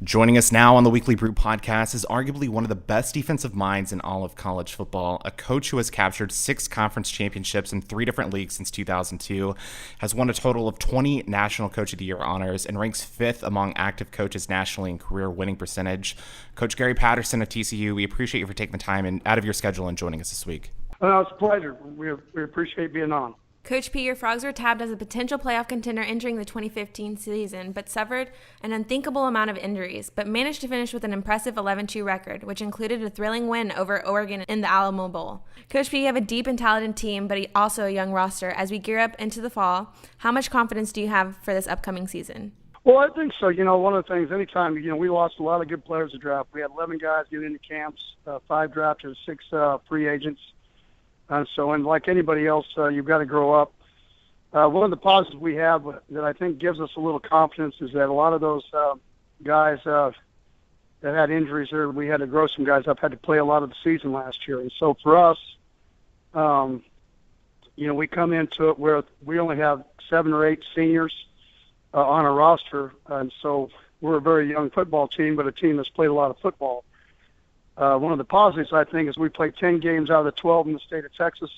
Joining us now on the Weekly Brew podcast is arguably one of the best defensive minds in all of college football, a coach who has captured 6 conference championships in 3 different leagues since 2002, has won a total of 20 National Coach of the Year honors, and ranks 5th among active coaches nationally in career winning percentage. Coach Gary Patterson of TCU, we appreciate you for taking the time and out of your schedule and joining us this week. It's a pleasure. We appreciate being on. Coach P, your Frogs were tabbed as a potential playoff contender entering the 2015 season, but suffered an unthinkable amount of injuries, but managed to finish with an impressive 11-2 record, which included a thrilling win over Oregon in the Alamo Bowl. Coach P, you have a deep and talented team, but also a young roster. As we gear up into the fall, how much confidence do you have for this upcoming season? Well, I think so. One of the things, anytime, we lost a lot of good players to draft. We had 11 guys get into camps, 5 drafted, 6 free agents. And like anybody else, you've got to grow up. One of the positives we have that I think gives us a little confidence is that a lot of those guys that had injuries, or we had to grow some guys up, had to play a lot of the season last year. And so for us, we come into it where we only have 7 or 8 seniors on our roster. And so we're a very young football team, but a team that's played a lot of football. One of the positives, I think, is we play 10 games out of the 12 in the state of Texas.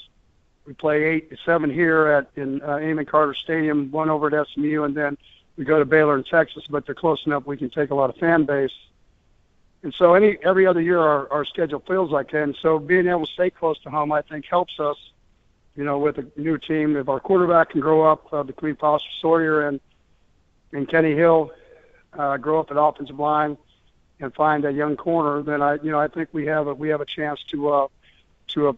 We play 7 here in Amon Carter Stadium, 1 over at SMU, and then we go to Baylor in Texas, but they're close enough we can take a lot of fan base. And so every other year our schedule feels like that. And so being able to stay close to home, I think, helps us, with a new team. If our quarterback can grow up between Foster Sawyer and Kenny Hill, grow up at offensive line, and find a young corner, then I think we have a chance to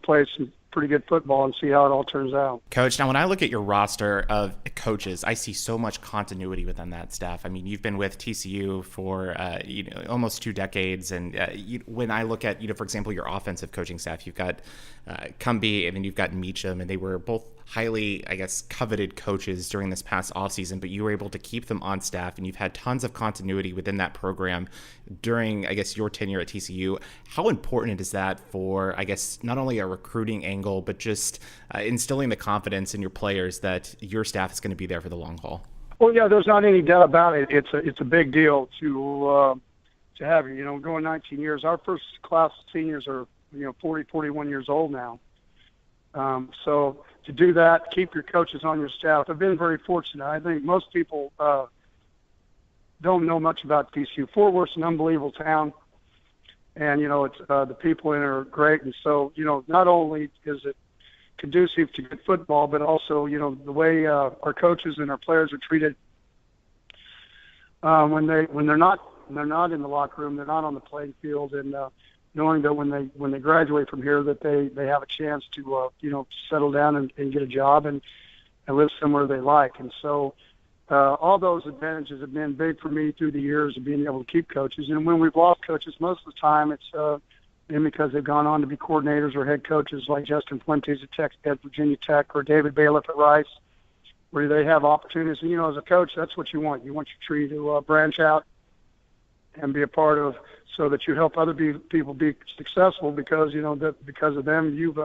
play some pretty good football and see how it all turns out. Coach, now when I look at your roster of coaches, I see so much continuity within that staff. I mean, you've been with TCU for almost 2 decades, and when I look at for example, your offensive coaching staff, you've got Cumbie and then you've got Meacham, and they were both highly, coveted coaches during this past offseason, but you were able to keep them on staff, and you've had tons of continuity within that program during, your tenure at TCU. How important is that for, not only a recruiting angle, but just instilling the confidence in your players that your staff is going to be there for the long haul? Well, yeah, there's not any doubt about it. It's a big deal to have you. Going 19 years. Our first class of seniors are 40, 41 years old now. So to do that, keep your coaches on your staff. I've been very fortunate. I think most people don't know much about TCU. Fort Worth's an unbelievable town, and it's the people in it are great. And so not only is it conducive to good football, but also the way our coaches and our players are treated when they're not in the locker room, they're not on the playing field, and knowing that when they graduate from here that they have a chance to settle down and get a job and live somewhere they like. And so all those advantages have been big for me through the years of being able to keep coaches. And when we've lost coaches, most of the time it's been because they've gone on to be coordinators or head coaches, like Justin Fuentes at Virginia Tech or David Bailiff at Rice, where they have opportunities. And as a coach, that's what you want. You want your tree to branch out and be a part of, so that you help other people be successful because because of them you've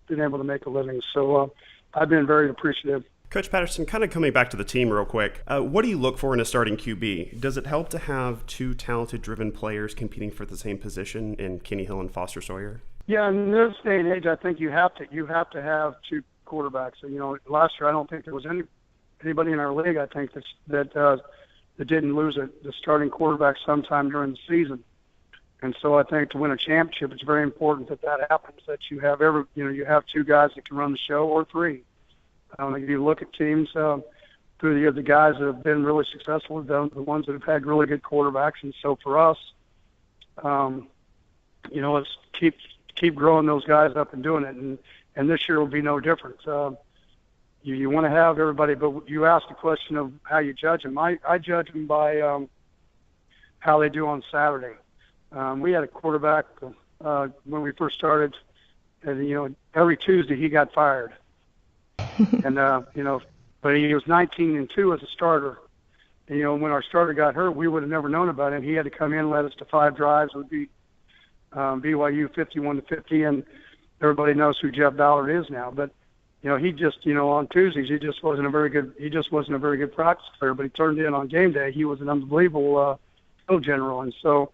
been able to make a living. So I've been very appreciative. Coach Patterson, kind of coming back to the team real quick, what do you look for in a starting QB? Does it help to have 2 talented, driven players competing for the same position in Kenny Hill and Foster Sawyer? Yeah, in this day and age, I think you have to have 2 quarterbacks. So, last year I don't think there was anybody in our league, I think, that didn't lose the starting quarterback sometime during the season. And so I think to win a championship, it's very important that happens, that you have you have 2 guys that can run the show, or 3. If you look at teams through the years, the guys that have been really successful are the ones that have had really good quarterbacks. And so for us, let's keep growing those guys up and doing it. And this year will be no different. You want to have everybody, but you asked the question of how you judge them. I judge them by how they do on Saturday. We had a quarterback when we first started, and every Tuesday he got fired, and but he was 19-2 as a starter. And, when our starter got hurt, we would have never known about him. He had to come in, led us to 5 drives. It would be BYU 51-50, and everybody knows who Jeff Ballard is now. But he just, on Tuesdays, he just wasn't a very good practice player. But he turned in on game day. He was an unbelievable field general. And so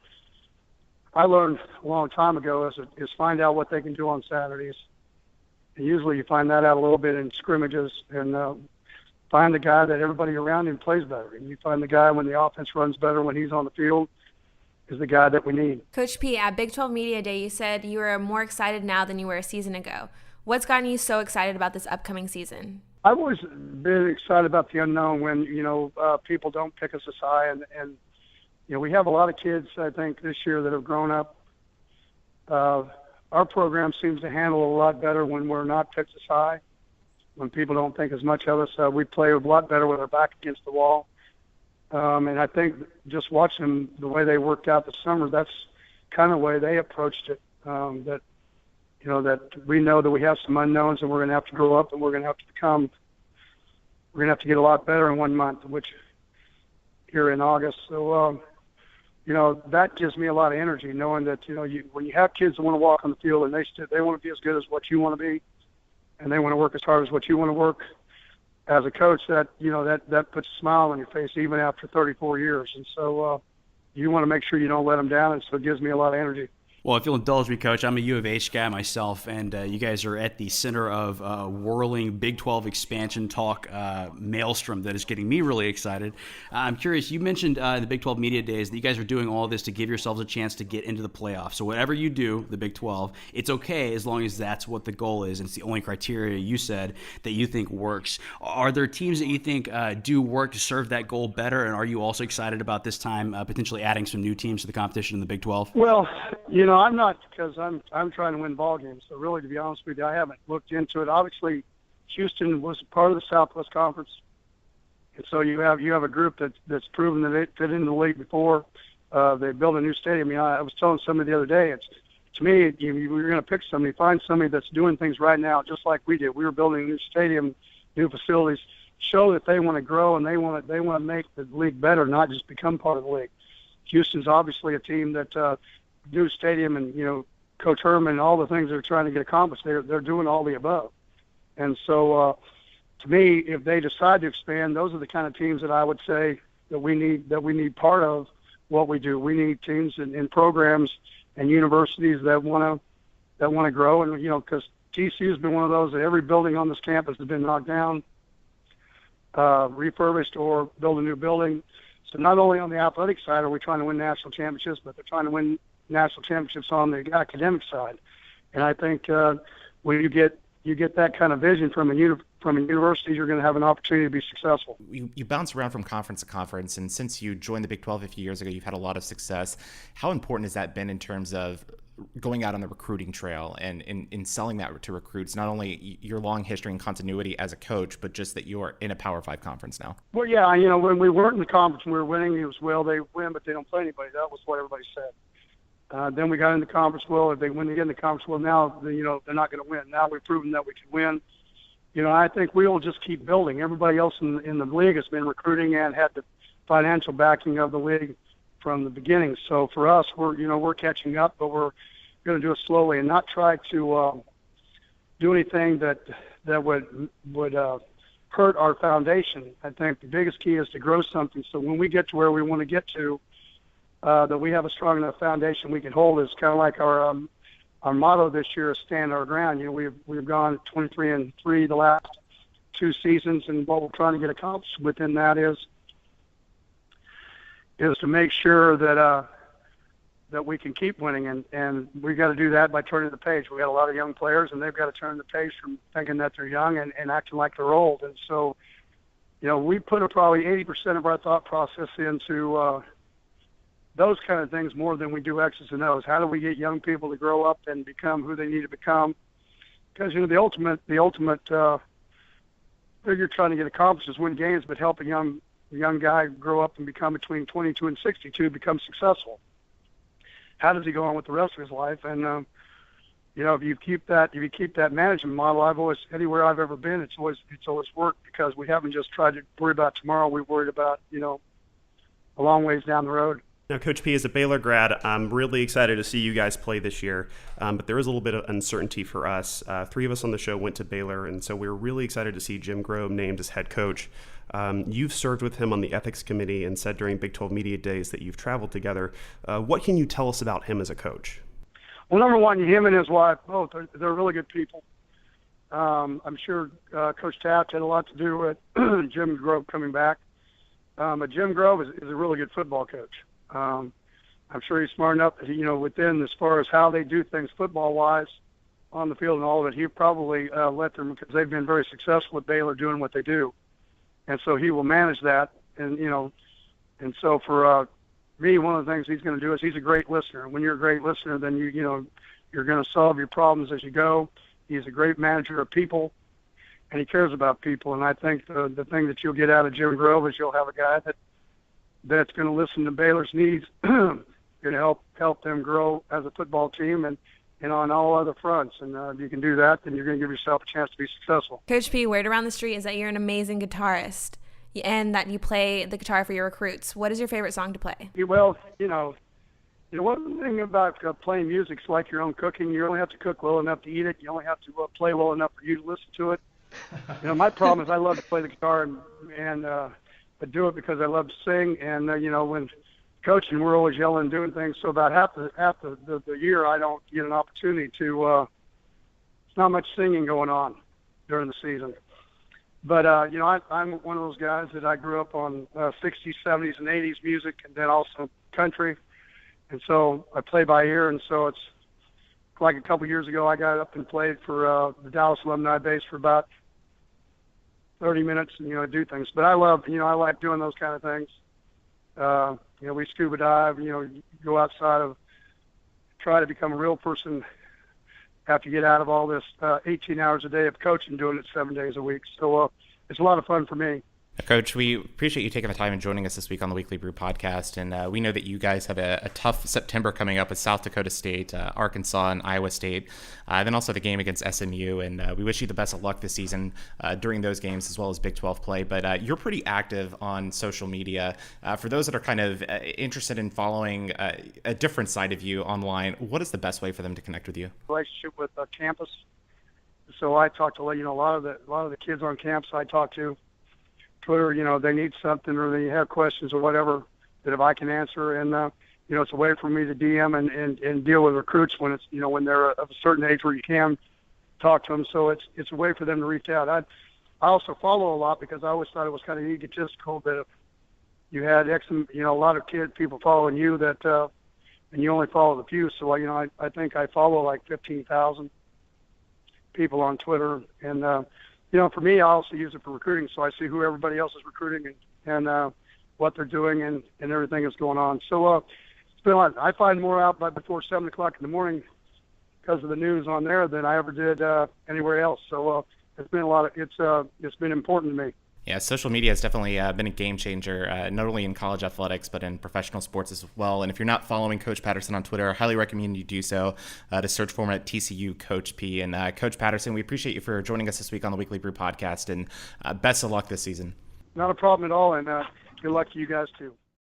I learned a long time ago is find out what they can do on Saturdays. And usually you find that out a little bit in scrimmages, and find the guy that everybody around him plays better. And you find the guy when the offense runs better when he's on the field is the guy that we need. Coach P, at Big 12 Media Day, you said you are more excited now than you were a season ago. What's gotten you so excited about this upcoming season? I've always been excited about the unknown when, people don't pick us as high. And we have a lot of kids, I think, this year that have grown up. Our program seems to handle it a lot better when we're not picked as high, when people don't think as much of us. We play a lot better with our back against the wall. And I think just watching them, the way they worked out this summer, that's kind of the way they approached it, that we know that we have some unknowns and we're going to have to grow up and we're going to have to get a lot better in 1 month, which here in August. So, that gives me a lot of energy knowing that, when you have kids that want to walk on the field and they want to be as good as what you want to be and they want to work as hard as what you want to work, as a coach, that puts a smile on your face even after 34 years. And so you want to make sure you don't let them down, and so it gives me a lot of energy. Well, if you'll indulge me, Coach, I'm a U of H guy myself, and you guys are at the center of a whirling Big 12 expansion talk maelstrom that is getting me really excited. I'm curious, you mentioned in the Big 12 Media Days that you guys are doing all this to give yourselves a chance to get into the playoffs. So whatever you do, the Big 12, it's okay as long as that's what the goal is, and it's the only criteria you said that you think works. Are there teams that you think do work to serve that goal better, and are you also excited about this time potentially adding some new teams to the competition in the Big 12? Well, I'm not, because I'm trying to win ball games. So really, to be honest with you, I haven't looked into it. Obviously, Houston was part of the Southwest Conference, and so you have a group that's proven that they fit in the league before. They built a new stadium. I was telling somebody the other day, to me, you're going to pick somebody, find somebody that's doing things right now, just like we did. We were building a new stadium, new facilities, show that they want to grow and they want to make the league better, not just become part of the league. Houston's obviously a team that. New stadium and, Coach Herman and all the things they're trying to get accomplished, they're doing all the above. And so, to me, if they decide to expand, those are the kind of teams that I would say that we need part of what we do. We need teams in programs and universities that want to grow. And, because TCU has been one of those that every building on this campus has been knocked down, refurbished, or build a new building. So not only on the athletic side are we trying to win national championships, but they're trying to win national championships on the academic side. And I think when you get that kind of vision from a university, you're going to have an opportunity to be successful. You bounce around from conference to conference, and since you joined the Big 12 a few years ago, you've had a lot of success. How important has that been in terms of going out on the recruiting trail and in selling that to recruits, not only your long history and continuity as a coach, but just that you're in a Power 5 conference now? Well, yeah, when we weren't in the conference and we were winning, it was, they win, but they don't play anybody. That was what everybody said. Then we got in the conference. Well, if they win again in the conference, well, now they're not going to win. Now we've proven that we can win. I think we will just keep building. Everybody else in the league has been recruiting and had the financial backing of the league from the beginning. So for us, we're catching up, but we're going to do it slowly and not try to do anything that would hurt our foundation. I think the biggest key is to grow something. So when we get to where we want to get to, that we have a strong enough foundation we can hold. Is kind of like our motto this year is stand our ground. We've gone 23-3 the last 2 seasons, and what we're trying to get accomplished within that is to make sure that we can keep winning, and we've got to do that by turning the page. We got a lot of young players, and they've got to turn the page from thinking that they're young and acting like they're old. And so, we put probably 80% of our thought process into those kind of things more than we do X's and O's. How do we get young people to grow up and become who they need to become? Because the ultimate thing you're trying to get accomplished is win games, but help a young guy grow up and become between 22 and 62, become successful. How does he go on with the rest of his life? And if you keep that management model, anywhere I've ever been, it's always worked, because we haven't just tried to worry about tomorrow. We've worried about a long ways down the road. Now, Coach P, as a Baylor grad, I'm really excited to see you guys play this year, but there is a little bit of uncertainty for us. 3 of us on the show went to Baylor, and so we're really excited to see Jim Grobe named as head coach. You've served with him on the ethics committee and said during Big 12 Media Days that you've traveled together. What can you tell us about him as a coach? Well, number one, him and his wife, both, they're really good people. I'm sure Coach Taft had a lot to do with Jim Grobe coming back. But Jim Grobe is a really good football coach. I'm sure he's smart enough that, within as far as how they do things football-wise on the field and all of it, he probably let them, because they've been very successful at Baylor doing what they do. And so he will manage that. And so for me, one of the things he's going to do is he's a great listener. When you're a great listener, then you're going to solve your problems as you go. He's a great manager of people, and he cares about people. And I think the thing that you'll get out of Jim Grobe is you'll have a guy that's going to listen to Baylor's needs, going to help them grow as a football team and on all other fronts. And if you can do that, then you're going to give yourself a chance to be successful. Coach P, word around the street is that you're an amazing guitarist and that you play the guitar for your recruits. What is your favorite song to play? Well, one thing about playing music is like your own cooking. You only have to cook well enough to eat it. You only have to play well enough for you to listen to it. My problem is I love to play the guitar and do it because I love to sing. And when coaching, we're always yelling and doing things. So about half the year, I don't get an opportunity to. It's not much singing going on during the season. But I'm one of those guys that I grew up on 60s, 70s, and 80s music, and then also country. And so I play by ear, and so it's like a couple years ago I got up and played for the Dallas Alumni Base for about 30 minutes and, do things. But I love, I like doing those kind of things. We scuba dive, go outside of, try to become a real person after you get out of all this 18 hours a day of coaching, doing it 7 days a week. So it's a lot of fun for me. Coach, we appreciate you taking the time and joining us this week on the Weekly Brew podcast. And we know that you guys have a tough September coming up with South Dakota State, Arkansas, and Iowa State. Then also the game against SMU. And we wish you the best of luck this season during those games as well as Big 12 play. But you're pretty active on social media. For those that are kind of interested in following a different side of you online, what is the best way for them to connect with you? Relationship with campus. So I talk to a lot of the kids on campus I talk to. Twitter, they need something or they have questions or whatever that if I can answer. And, it's a way for me to DM and deal with recruits when it's, when they're of a certain age where you can talk to them. So it's a way for them to reach out. I also follow a lot because I always thought it was kind of egotistical that if you had a lot of people following you that, and you only follow the few. So, I think I follow like 15,000 people on Twitter. And, for me, I also use it for recruiting, so I see who everybody else is recruiting and what they're doing and everything that's going on. So it's been a lot. I find more out by before 7 o'clock in the morning because of the news on there than I ever did anywhere else. So it's been a lot of it's been important to me. Yeah, social media has definitely been a game changer, not only in college athletics, but in professional sports as well. And if you're not following Coach Patterson on Twitter, I highly recommend you do so to search for him at TCU Coach P. And Coach Patterson, we appreciate you for joining us this week on the Weekly Brew podcast, and best of luck this season. Not a problem at all, and good luck to you guys too.